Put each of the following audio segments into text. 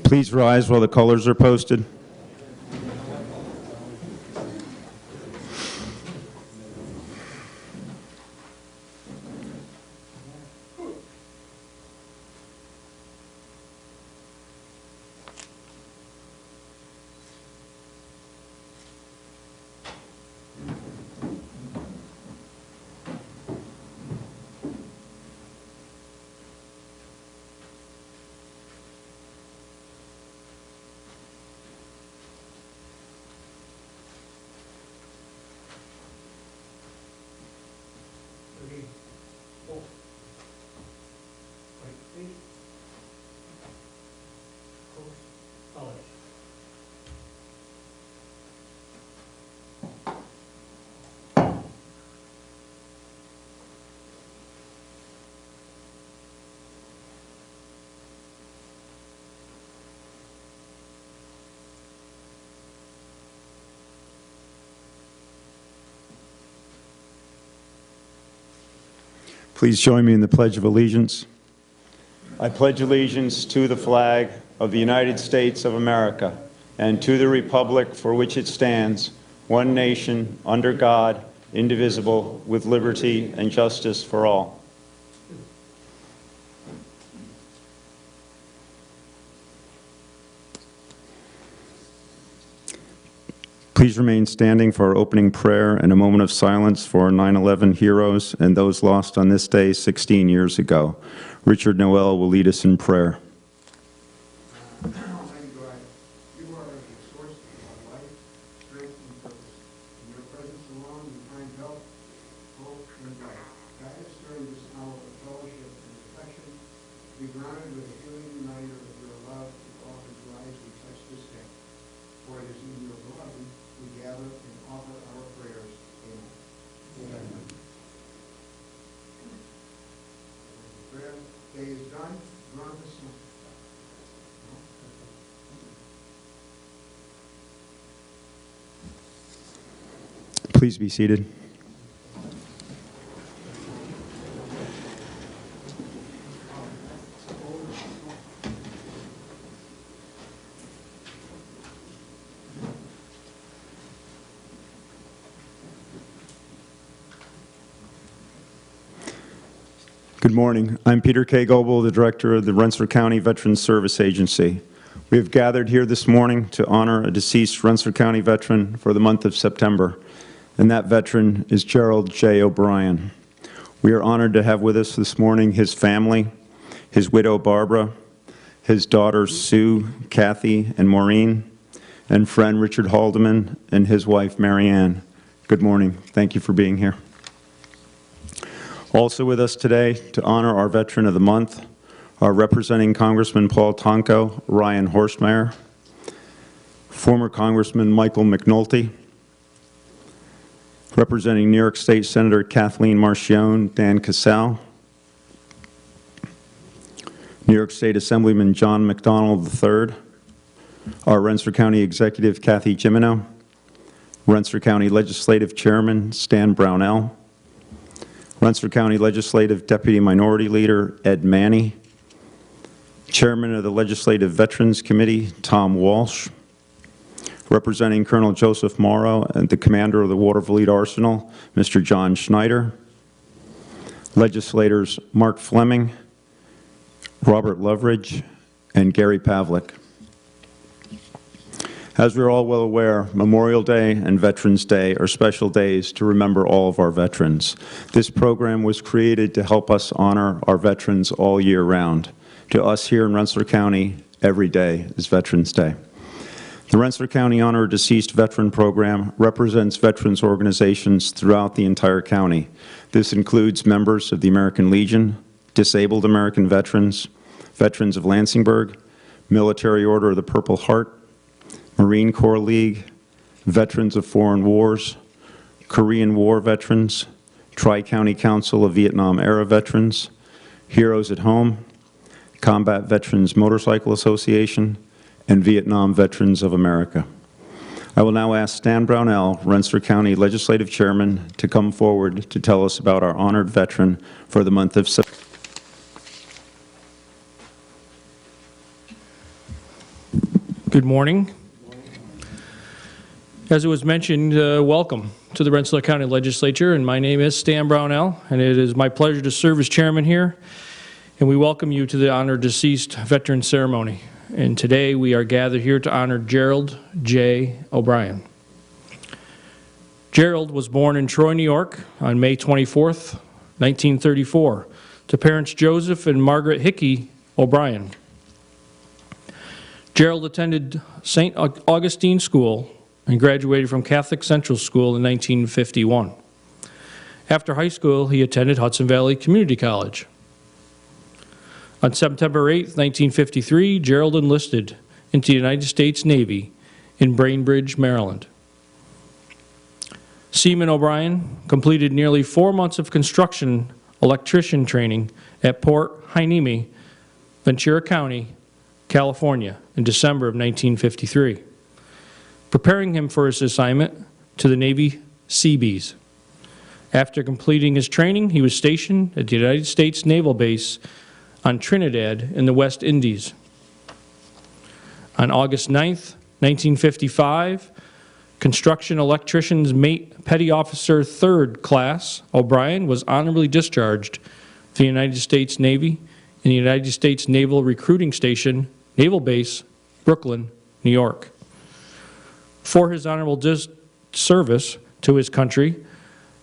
Please rise while the colors are posted. Please join me in the Pledge of Allegiance. I pledge allegiance to the flag of the United States of America and to the republic for which it stands, one nation, under God, indivisible, with liberty and justice for all. Please remain standing for our opening prayer and a moment of silence for our 9/11 heroes and those lost on this day 16 years ago. Richard Noel will lead us in prayer. Please be seated. Good morning. I'm Peter K. Goebel, the Director of the Rensselaer County Veterans Service Agency. We have gathered here this morning to honor a deceased Rensselaer County veteran for the month of September, and that veteran is Gerald J. O'Brien. We are honored to have with us this morning his family, his widow Barbara, his daughters Sue, Kathy, and Maureen, and friend Richard Haldeman and his wife Marianne. Good morning. Thank you for being here. Also with us today to honor our Veteran of the Month are representing Congressman Paul Tonko, Ryan Horstmeyer, former Congressman Michael McNulty, representing New York State Senator Kathleen Marchione, Dan Casale, New York State Assemblyman John McDonald III, our Rensselaer County Executive Kathy Jimeno, Rensselaer County Legislative Chairman Stan Brownell, Rensselaer County Legislative Deputy Minority Leader Ed Manny, Chairman of the Legislative Veterans Committee Tom Walsh, representing Colonel Joseph Morrow and the Commander of the Watervliet Arsenal, Mr. John Schneider, legislators Mark Fleming, Robert Loveridge, and Gary Pavlik. As we're all well aware, Memorial Day and Veterans Day are special days to remember all of our veterans. This program was created to help us honor our veterans all year round. To us here in Rensselaer County, every day is Veterans Day. The Rensselaer County Honor a Deceased Veteran Program represents veterans organizations throughout the entire county. This includes members of the American Legion, Disabled American Veterans, Veterans of Lansingburg, Military Order of the Purple Heart, Marine Corps League, Veterans of Foreign Wars, Korean War Veterans, Tri-County Council of Vietnam-Era Veterans, Heroes at Home, Combat Veterans Motorcycle Association, and Vietnam Veterans of America. I will now ask Stan Brownell, Rensselaer County Legislative Chairman, to come forward to tell us about our honored veteran for the month of September. Good morning. As it was mentioned, welcome to the Rensselaer County Legislature, and my name is Stan Brownell, and it is my pleasure to serve as chairman here, and we welcome you to the Honor Deceased Veteran Ceremony. And today we are gathered here to honor Gerald J. O'Brien. Gerald was born in Troy, New York on May 24th, 1934, to parents Joseph and Margaret Hickey O'Brien. Gerald attended St. Augustine School and graduated from Catholic Central School in 1951. After high school, he attended Hudson Valley Community College. On September 8, 1953, Gerald enlisted into the United States Navy in Bainbridge, Maryland. Seaman O'Brien completed nearly 4 months of construction electrician training at Port Hueneme, Ventura County, California, in December of 1953, preparing him for his assignment to the Navy Seabees. After completing his training, he was stationed at the United States Naval Base on Trinidad in the West Indies. On August 9th, 1955, Construction Electrician's Mate Petty Officer 3rd Class O'Brien was honorably discharged to the United States Navy in the United States Naval Recruiting Station, Naval Base, Brooklyn, New York. For his honorable service to his country,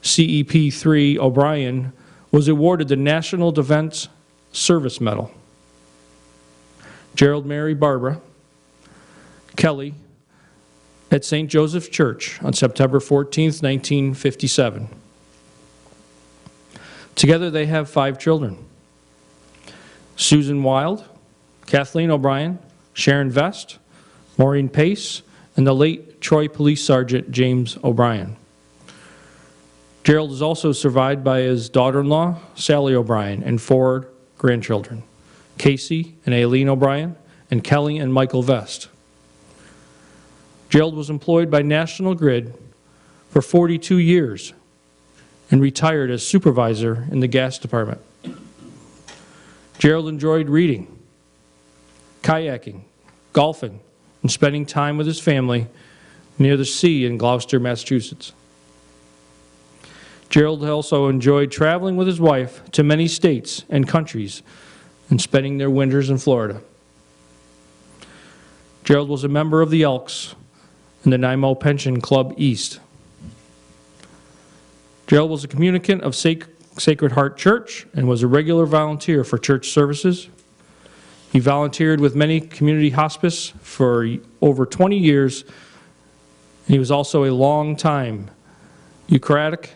CEP-3 O'Brien was awarded the National Defense Service Medal. Gerald married Barbara Kelly at St. Joseph's Church on September 14, 1957. Together they have 5 children: Susan Wild, Kathleen O'Brien, Sharon Vest, Maureen Pace, and the late Troy Police Sergeant James O'Brien. Gerald is also survived by his daughter-in-law, Sally O'Brien, and 4 grandchildren, Casey and Aileen O'Brien, and Kelly and Michael Vest. Gerald was employed by National Grid for 42 years and retired as supervisor in the gas department. Gerald enjoyed reading, kayaking, golfing, and spending time with his family near the sea in Gloucester, Massachusetts. Gerald also enjoyed traveling with his wife to many states and countries and spending their winters in Florida. Gerald was a member of the Elks and the Nimo Pension Club East. Gerald was a communicant of Sacred Heart Church and was a regular volunteer for church services. He volunteered with many community hospice for over 20 years. He was also a long-time Eucharistic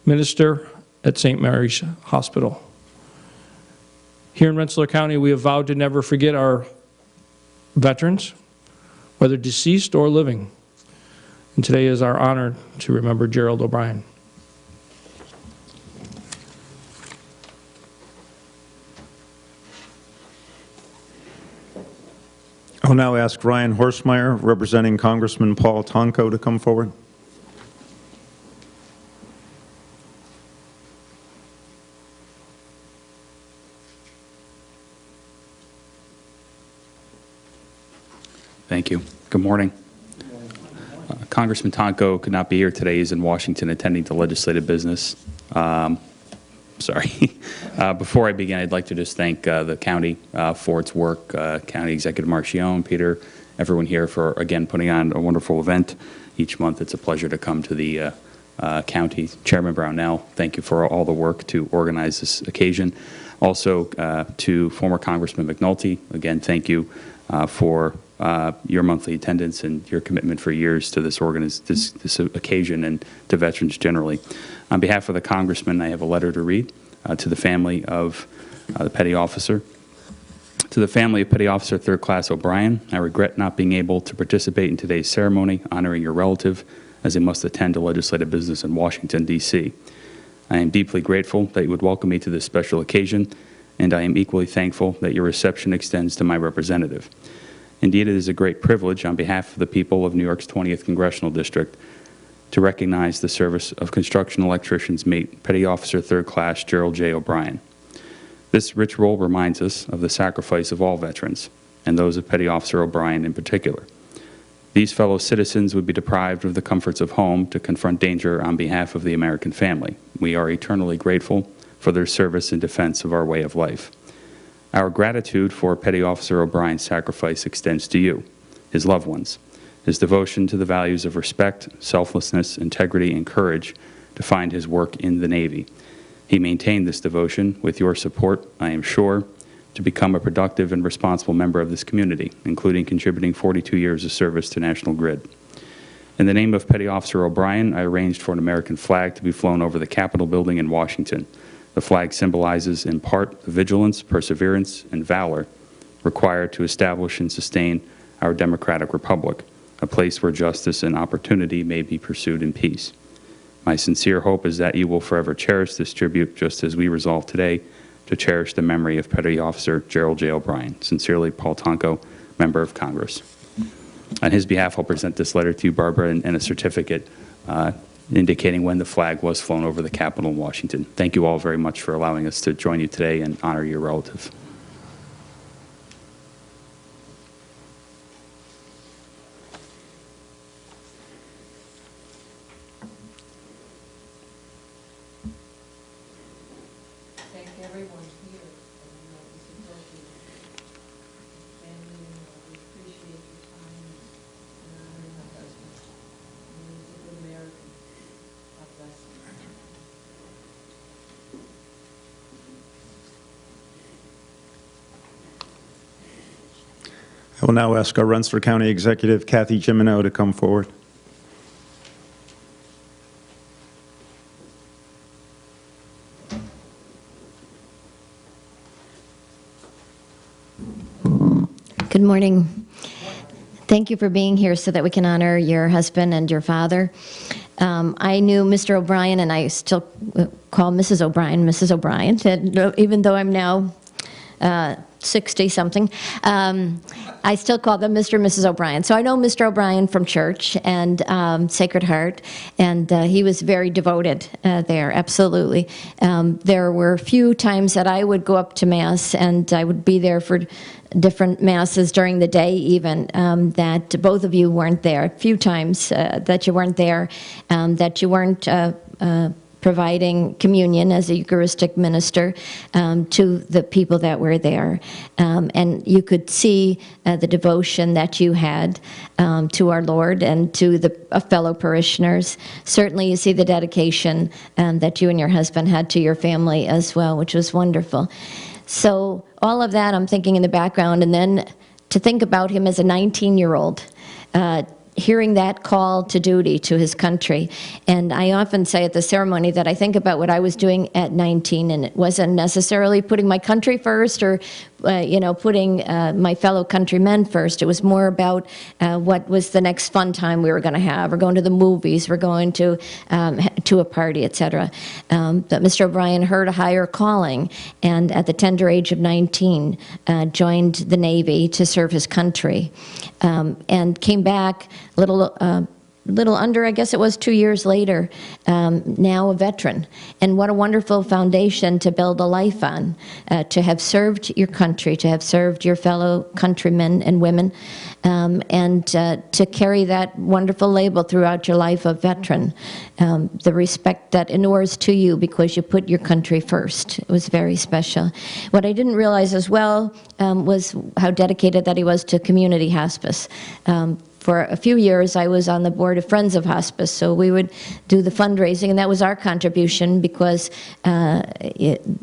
minister at St. Mary's Hospital. Here in Rensselaer County, we have vowed to never forget our veterans, whether deceased or living. And today is our honor to remember Gerald O'Brien. I'll now ask Ryan Horstmeyer, representing Congressman Paul Tonko, to come forward. Thank you. Good morning. Congressman Tonko could not be here today. He's in Washington attending to legislative business. Before I begin, I'd like to just thank the county for its work, County Executive Marchione, Peter, everyone here for, again, putting on a wonderful event. Each month, it's a pleasure to come to the county. Chairman Brownell, thank you for all the work to organize this occasion. Also, to former Congressman McNulty, again, thank you for your monthly attendance and your commitment for years to this occasion and to veterans generally. On behalf of the Congressman, I have a letter to read to the family of the Petty Officer. To the family of Petty Officer 3rd Class O'Brien, I regret not being able to participate in today's ceremony honoring your relative as he must attend to legislative business in Washington, D.C. I am deeply grateful that you would welcome me to this special occasion and I am equally thankful that your reception extends to my representative. Indeed, it is a great privilege on behalf of the people of New York's 20th Congressional District to recognize the service of construction electrician's mate, Petty Officer 3rd Class Gerald J. O'Brien. This rich role reminds us of the sacrifice of all veterans, and those of Petty Officer O'Brien in particular. These fellow citizens would be deprived of the comforts of home to confront danger on behalf of the American family. We are eternally grateful for their service in defense of our way of life. Our gratitude for Petty Officer O'Brien's sacrifice extends to you, his loved ones. His devotion to the values of respect, selflessness, integrity, and courage defined his work in the Navy. He maintained this devotion with your support, I am sure, to become a productive and responsible member of this community, including contributing 42 years of service to National Grid. In the name of Petty Officer O'Brien, I arranged for an American flag to be flown over the Capitol building in Washington. The flag symbolizes, in part, the vigilance, perseverance, and valor required to establish and sustain our democratic republic, a place where justice and opportunity may be pursued in peace. My sincere hope is that you will forever cherish this tribute, just as we resolve today to cherish the memory of Petty Officer Gerald J. O'Brien. Sincerely, Paul Tonko, Member of Congress. On his behalf, I'll present this letter to you, Barbara, and a certificate indicating when the flag was flown over the Capitol in Washington. Thank you all very much for allowing us to join you today and honor your relative. Thank everyone here, and we support you. Family, we appreciate your time and honoring my husband. And he's a good American. God bless him. I will now ask our Rensselaer County Executive, Kathy Jimino, to come forward. Good morning. Thank you for being here so that we can honor your husband and your father. I knew Mr. O'Brien, and I still call Mrs. O'Brien, even though I'm now 60-something. I still call them Mr. and Mrs. O'Brien. So I know Mr. O'Brien from church and Sacred Heart, and he was very devoted there, absolutely. There were a few times that I would go up to Mass, and I would be there for different Masses during the day even, that both of you weren't there. A few times that you weren't there, that you weren't providing communion as a Eucharistic minister to the people that were there. And you could see the devotion that you had to our Lord and to the fellow parishioners. Certainly you see the dedication that you and your husband had to your family as well, which was wonderful. So all of that I'm thinking in the background, and then to think about him as a 19-year-old, hearing that call to duty to his country. And I often say at the ceremony that I think about what I was doing at 19, and it wasn't necessarily putting my country first or putting my fellow countrymen first. It was more about what was the next fun time we were going to have. We're going to the movies, we're going to a party, etc. But Mr. O'Brien heard a higher calling, and at the tender age of 19, joined the Navy to serve his country, and came back a little under, I guess it was 2 years later, now a veteran. And what a wonderful foundation to build a life on, to have served your country, to have served your fellow countrymen and women, and to carry that wonderful label throughout your life of veteran. The respect that inures to you because you put your country first. It was very special. What I didn't realize as well was how dedicated that he was to community hospice. For a few years, I was on the board of Friends of Hospice, so we would do the fundraising, and that was our contribution because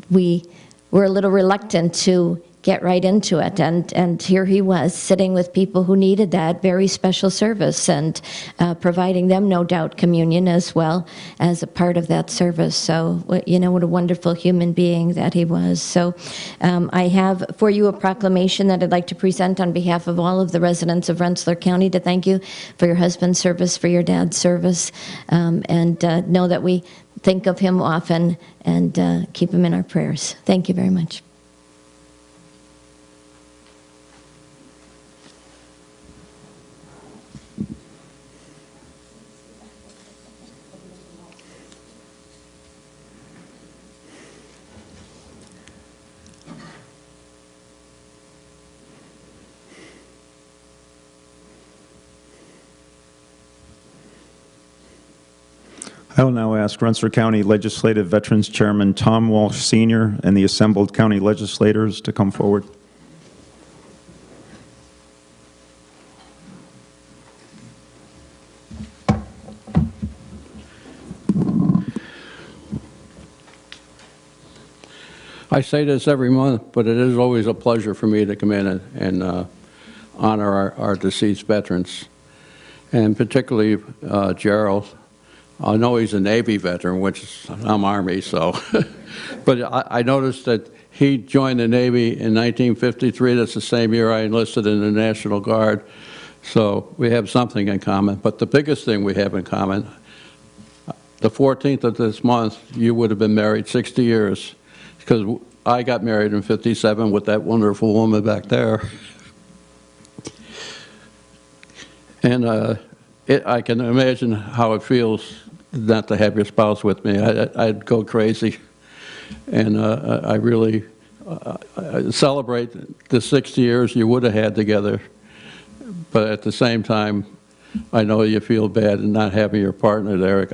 we were a little reluctant to get right into it. And here he was sitting with people who needed that very special service and providing them, no doubt, communion as well as a part of that service. So, what a wonderful human being that he was. So I have for you a proclamation that I'd like to present on behalf of all of the residents of Rensselaer County to thank you for your husband's service, for your dad's service, and know that we think of him often and keep him in our prayers. Thank you very much. I will now ask Rensselaer County Legislative Veterans Chairman Tom Walsh Sr. and the assembled county legislators to come forward. I say this every month, but it is always a pleasure for me to come in and honor our deceased veterans, and particularly Gerald. I know he's a Navy veteran, which I'm Army, so. But I noticed that he joined the Navy in 1953. That's the same year I enlisted in the National Guard. So we have something in common. But the biggest thing we have in common, the 14th of this month, you would have been married 60 years. Because I got married in '57 with that wonderful woman back there. And I can imagine how it feels not to have your spouse with me. I'd go crazy. And I really celebrate the 60 years you would have had together. But at the same time, I know you feel bad in not having your partner there.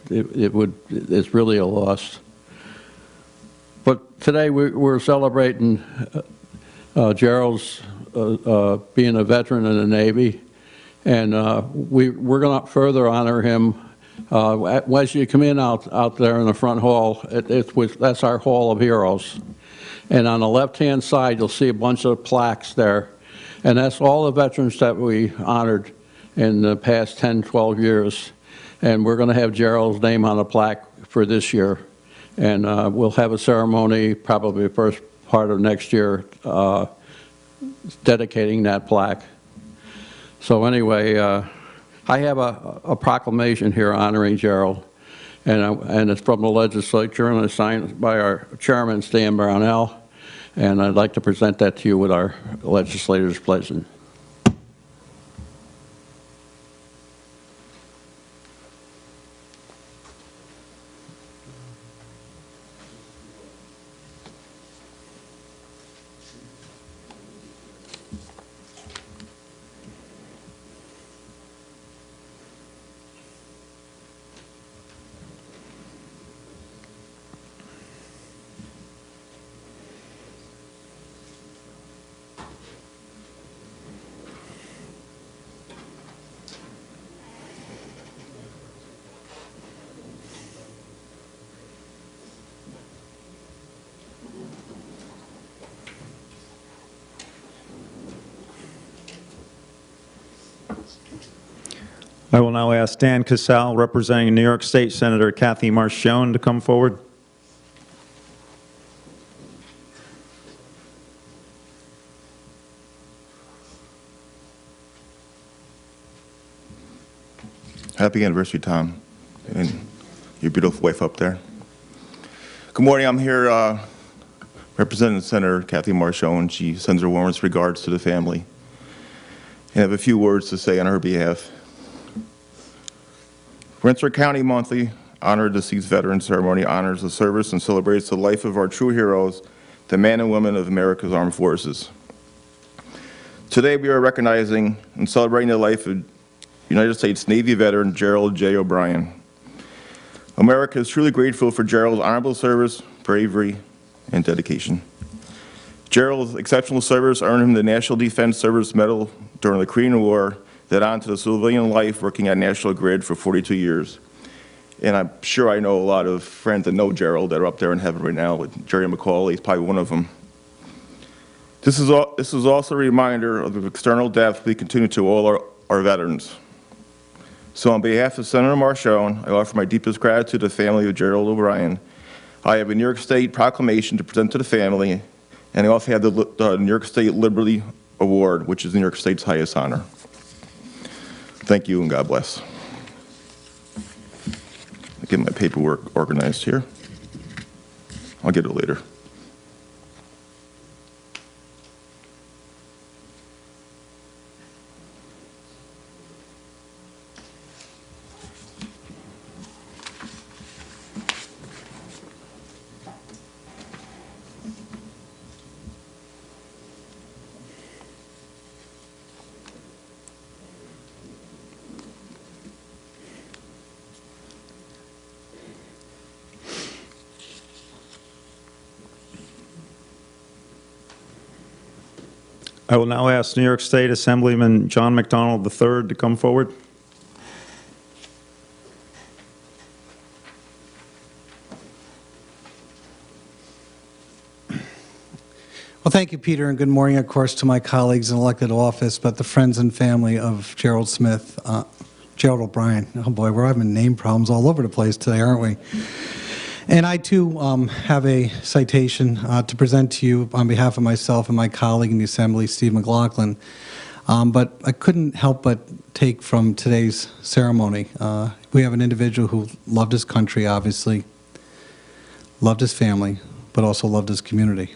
It's really a loss. But today we're celebrating Gerald's being a veteran in the Navy, and we're going to further honor him. As you come in out there in the front hall, that's our Hall of Heroes. And on the left-hand side, you'll see a bunch of plaques there. And that's all the veterans that we honored in the past 10, 12 years. And we're going to have Gerald's name on a plaque for this year. And we'll have a ceremony probably the first part of next year dedicating that plaque. So anyway, I have a proclamation here honoring Gerald, and it's from the legislature, and it's signed by our chairman, Stan Brownell, and I'd like to present that to you with our legislators' blessing. I will now ask Dan Casale, representing New York State Senator Kathy Marchione, to come forward. Happy anniversary, Tom, and your beautiful wife up there. Good morning. I'm here representing Senator Kathy Marchione. She sends her warmest regards to the family. And I have a few words to say on her behalf. Rensselaer County Monthly Honor Deceased Veterans Ceremony honors the service and celebrates the life of our true heroes, the men and women of America's Armed Forces. Today we are recognizing and celebrating the life of United States Navy veteran Gerald J. O'Brien. America is truly grateful for Gerald's honorable service, bravery, and dedication. Gerald's exceptional service earned him the National Defense Service Medal during the Korean War, then on to the civilian life working at National Grid for 42 years. And I'm sure I know a lot of friends that know Gerald that are up there in heaven right now, with Jerry McCauley, he's probably one of them. This is also a reminder of the external death we continue to all our veterans. So on behalf of Senator Marchione, I offer my deepest gratitude to the family of Gerald O'Brien. I have a New York State proclamation to present to the family, and I also have the New York State Liberty Award, which is New York State's highest honor. Thank you and God bless. I'll get my paperwork organized here. I'll get it later. I will now ask New York State Assemblyman John McDonald III to come forward. Well, thank you, Peter, and good morning, of course, to my colleagues in elected office, but the friends and family of Gerald Smith, Gerald O'Brien. Oh, boy, we're having name problems all over the place today, aren't we? And I, too, have a citation to present to you on behalf of myself and my colleague in the Assembly, Steve McLaughlin. But I couldn't help but take from today's ceremony. We have an individual who loved his country, obviously, loved his family, but also loved his community.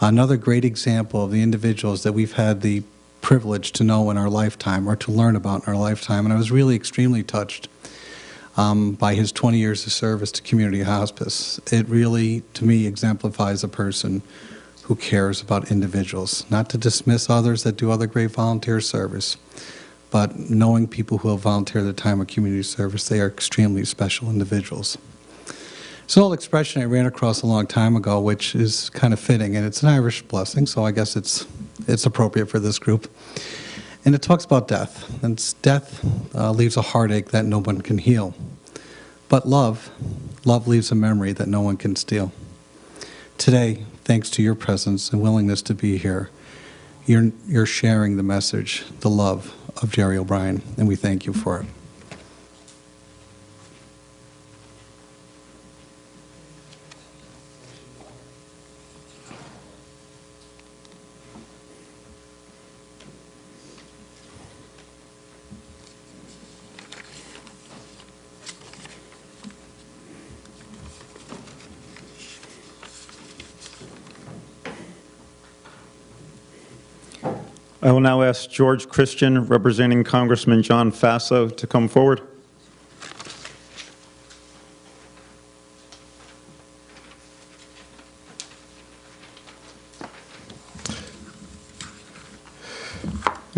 Another great example of the individuals that we've had the privilege to know in our lifetime or to learn about in our lifetime. And I was really extremely touched by his 20 years of service to community hospice. It really, to me, exemplifies a person who cares about individuals. Not to dismiss others that do other great volunteer service, but knowing people who have volunteered their time of community service, they are extremely special individuals. It's an old expression I ran across a long time ago, which is kind of fitting, and it's an Irish blessing, so I guess it's appropriate for this group. And it talks about death, and death leaves a heartache that no one can heal. But love leaves a memory that no one can steal. Today, thanks to your presence and willingness to be here, you're sharing the message, the love of Jerry O'Brien, and we thank you for it. I will now ask George Christian, representing Congressman John Faso, to come forward.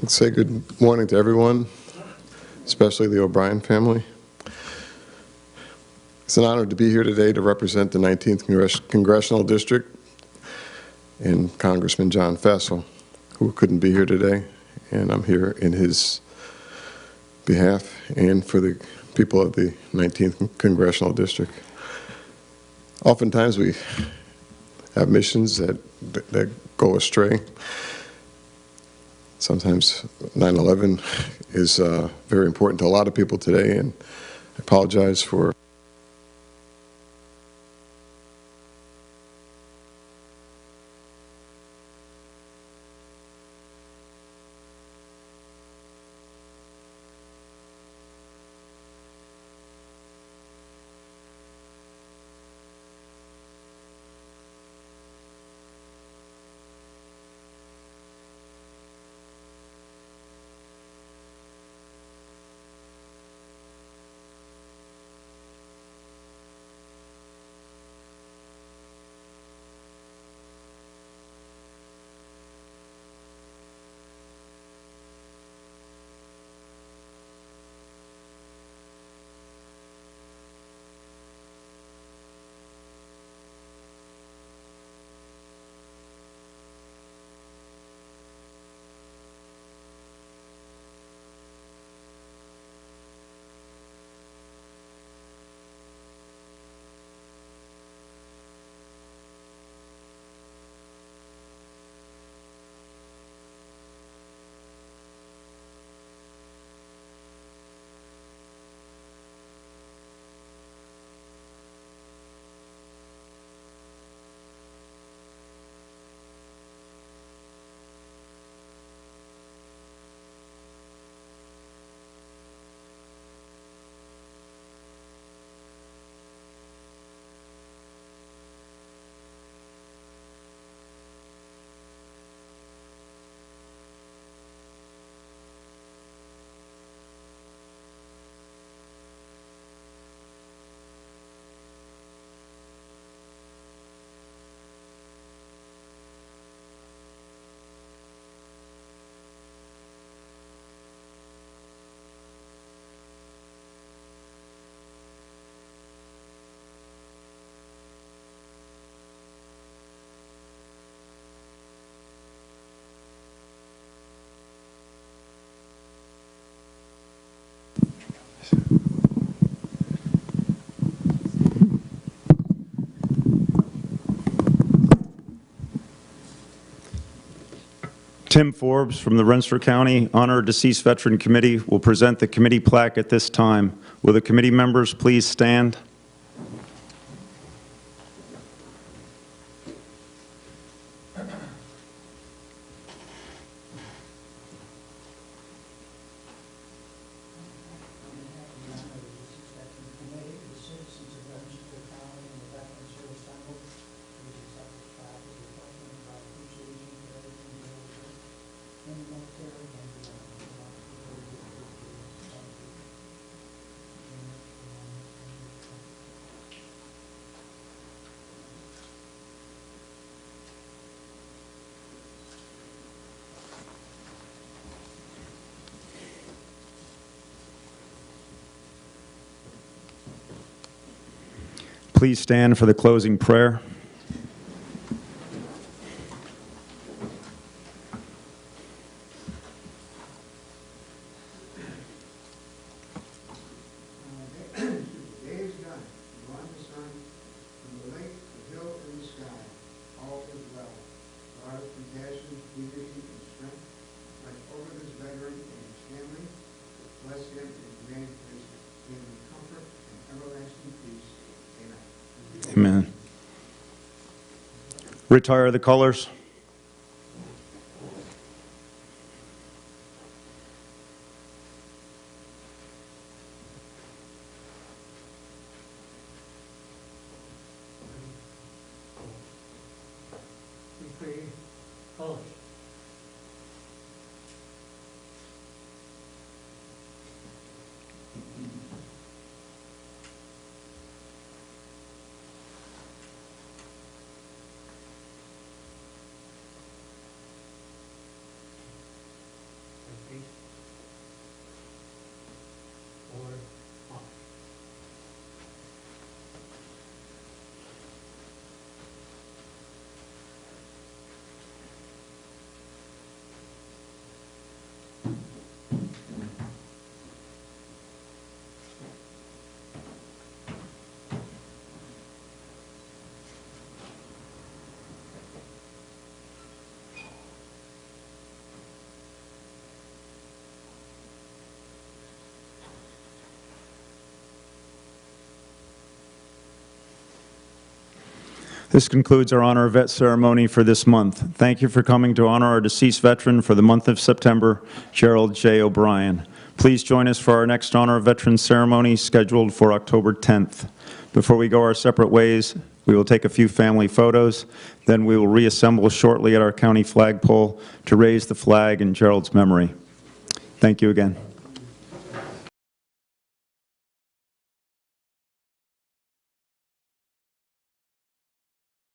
I'd say good morning to everyone, especially the O'Brien family. It's an honor to be here today to represent the 19th Congressional District and Congressman John Faso, who couldn't be here today, and I'm here in his behalf and for the people of the 19th Congressional District. Oftentimes we have missions that go astray. Sometimes 9/11 is very important to a lot of people today, and I apologize for Tim Forbes from the Rensselaer County Honor Deceased Veteran Committee will present the committee plaque at this time. Will the committee members please stand? Please stand for the closing prayer. Amen. Retire the colors. This concludes our Honor of Vet ceremony for this month. Thank you for coming to honor our deceased veteran for the month of September, Gerald J. O'Brien. Please join us for our next Honor of Veterans ceremony scheduled for October 10th. Before we go our separate ways, we will take a few family photos, then we will reassemble shortly at our county flagpole to raise the flag in Gerald's memory. Thank you again.